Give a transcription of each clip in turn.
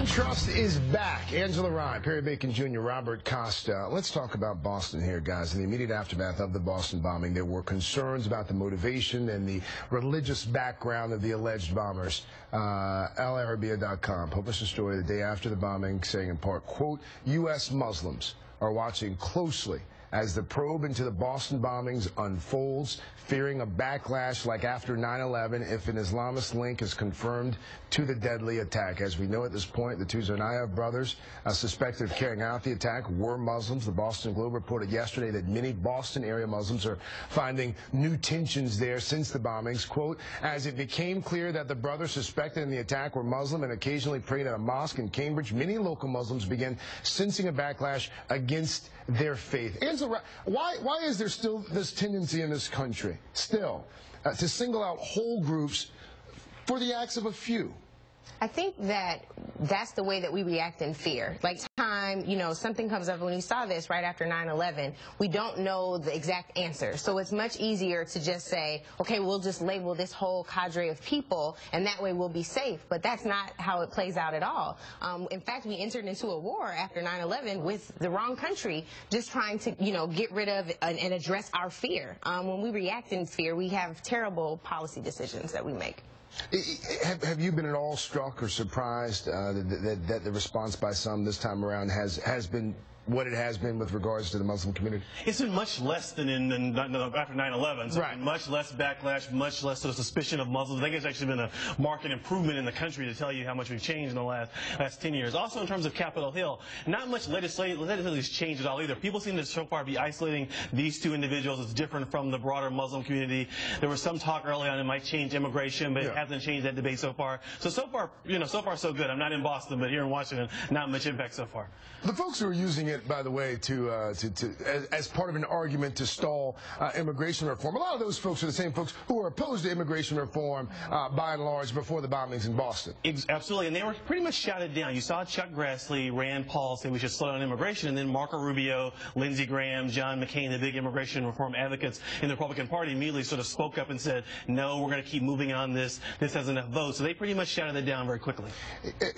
Trust is back. Angela Rye, Perry Bacon Jr., Robert Costa. Let's talk about Boston here, guys. In the immediate aftermath of the Boston bombing, there were concerns about the motivation and the religious background of the alleged bombers. AlArabiya.com published a story the day after the bombing saying in part, quote, U.S. Muslims are watching closely as the probe into the Boston bombings unfolds, fearing a backlash like after 9/11 if an Islamist link is confirmed to the deadly attack. As we know at this point, the two Tsarnaev brothers suspected of carrying out the attack were Muslims. The Boston Globe reported yesterday that many Boston area Muslims are finding new tensions there since the bombings. Quote, as it became clear that the brothers suspected in the attack were Muslim and occasionally prayed at a mosque in Cambridge, many local Muslims began sensing a backlash against their faith. Angela, why is there still this tendency in this country, still, to single out whole groups for the acts of a few? I think that that's the way that we react in fear. Like time, something comes up. When we saw this right after 9/11, we don't know the exact answer. So it's much easier to just say, okay, we'll just label this whole cadre of people, and that way we'll be safe. But that's not how it plays out at all. In fact, we entered into a war after 9/11 with the wrong country, just trying to, get rid of and address our fear. When we react in fear, we have terrible policy decisions that we make. Have you been at all struck or surprised that the response by some this time around has been what it has been with regards to the Muslim community? It's been much less than after 9/11. So right. Much less backlash, much less sort of suspicion of Muslims. I think it's actually been a marked improvement in the country to tell you how much we've changed in the last 10 years. Also, in terms of Capitol Hill, not much legislation has changed at all either. People seem to so far be isolating these two individuals as different from the broader Muslim community. There was some talk early on it might change immigration, but it hasn't changed that debate so far. So far, so far so good. I'm not in Boston, but here in Washington, not much impact so far. The folks who are using it, by the way, as part of an argument to stall immigration reform. A lot of those folks are the same folks who were opposed to immigration reform by and large before the bombings in Boston. Absolutely, and they were pretty much shouted down. You saw Chuck Grassley, Rand Paul say we should slow down immigration, and then Marco Rubio, Lindsey Graham, John McCain, the big immigration reform advocates in the Republican Party, immediately sort of spoke up and said, no, we're going to keep moving on this. This has enough votes. So they pretty much shouted it down very quickly.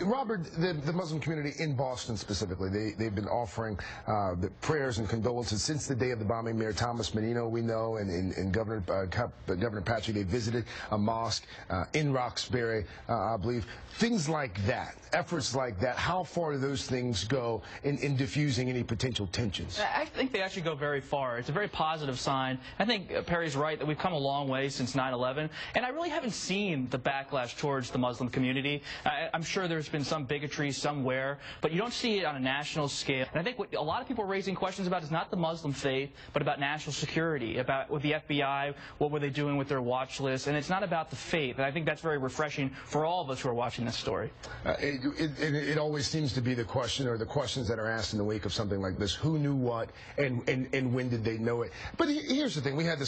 Robert, the Muslim community in Boston specifically, they've been offering the prayers and condolences since the day of the bombing. Mayor Thomas Menino, we know, and Governor Patrick, they visited a mosque in Roxbury, I believe. Things like that, efforts like that, how far do those things go in diffusing any potential tensions? I think they actually go very far. It's a very positive sign. I think Perry's right that we've come a long way since 9/11, and I really haven't seen the backlash towards the Muslim community. I'm sure there's been some bigotry somewhere, but you don't see it on a national scale. And I think what a lot of people are raising questions about is not the Muslim faith, but about national security, about with the FBI, what were they doing with their watch list, and it's not about the faith. And I think that's very refreshing for all of us who are watching this story. It always seems to be the question, or the questions that are asked in the wake of something like this: who knew what, and when did they know it? But here's the thing: we've had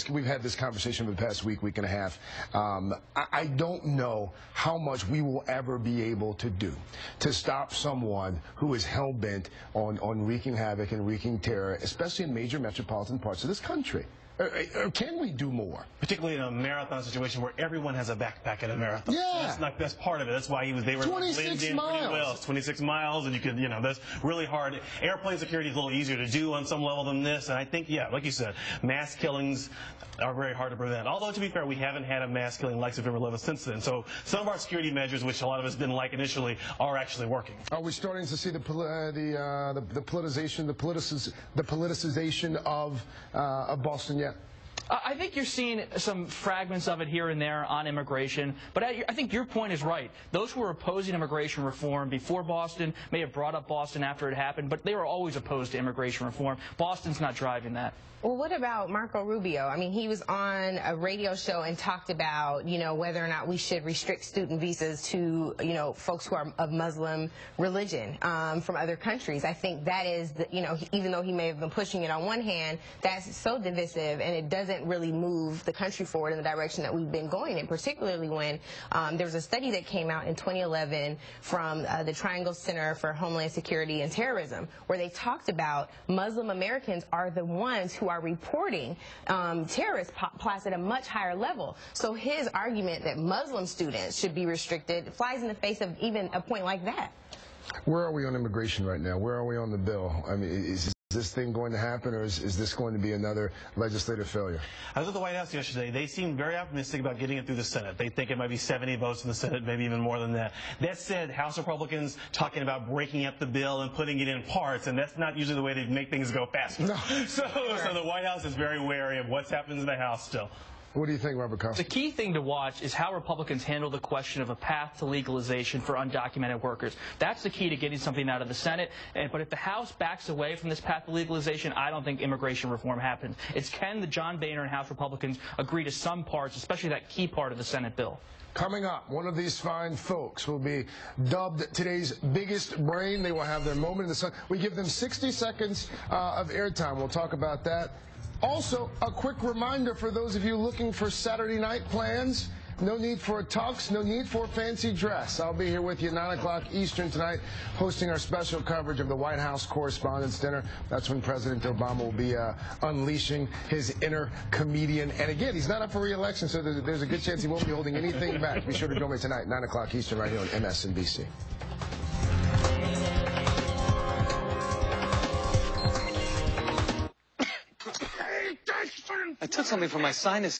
this conversation for the past week and a half. I don't know how much we will ever be able to do to stop someone who is hell bent on wreaking havoc and wreaking terror, especially in major metropolitan parts of this country. Or can we do more? Particularly in a marathon situation where everyone has a backpack at a marathon. Yeah. That's part of it. That's why they were 26 in miles. pretty well. It's 26 miles, and you could, that's really hard. Airplane security is a little easier to do on some level than this, and I think, like you said, mass killings are very hard to prevent. Although, to be fair, we haven't had a mass killing like September 11th since then. So some of our security measures, which a lot of us didn't like initially, are actually working. Are we starting to see the politicization of Boston yet? I think you're seeing some fragments of it here and there on immigration, but I think your point is right. Those who were opposing immigration reform before Boston may have brought up Boston after it happened, but they were always opposed to immigration reform. Boston's not driving that. Well, what about Marco Rubio? I mean, he was on a radio show and talked about, whether or not we should restrict student visas to, folks who are of Muslim religion from other countries. I think that is, even though he may have been pushing it on one hand, that's so divisive, and it doesn't really move the country forward in the direction that we've been going in, particularly when there was a study that came out in 2011 from the Triangle Center for Homeland Security and Terrorism, where they talked about Muslim Americans are the ones who are reporting terrorist plots at a much higher level. So his argument that Muslim students should be restricted flies in the face of even a point like that. Where are we on immigration right now? Where are we on the bill? I mean, is this thing going to happen, or is this going to be another legislative failure? I was at the White House yesterday. They seemed very optimistic about getting it through the Senate. They think it might be 70 votes in the Senate, maybe even more than that. That said, House Republicans talking about breaking up the bill and putting it in parts, and that's not usually the way they make things go faster. No. So the White House is very wary of what's happening in the House still. What do you think, Robert Costa? The key thing to watch is how Republicans handle the question of a path to legalization for undocumented workers. That's the key to getting something out of the Senate. But if the House backs away from this path to legalization, I don't think immigration reform happens. It's can the John Boehner and House Republicans agree to some parts, especially that key part of the Senate bill. Coming up, one of these fine folks will be dubbed today's biggest brain. They will have their moment in the sun. We give them 60 seconds of airtime. We'll talk about that. Also, a quick reminder for those of you looking for Saturday night plans. No need for a tux, no need for a fancy dress. I'll be here with you at 9 o'clock Eastern tonight, hosting our special coverage of the White House Correspondents' Dinner. That's when President Obama will be unleashing his inner comedian. And again, he's not up for re-election, so there's a good chance he won't be holding anything back. Be sure to join me tonight, 9 o'clock Eastern, right here on MSNBC. I took something for my sinus.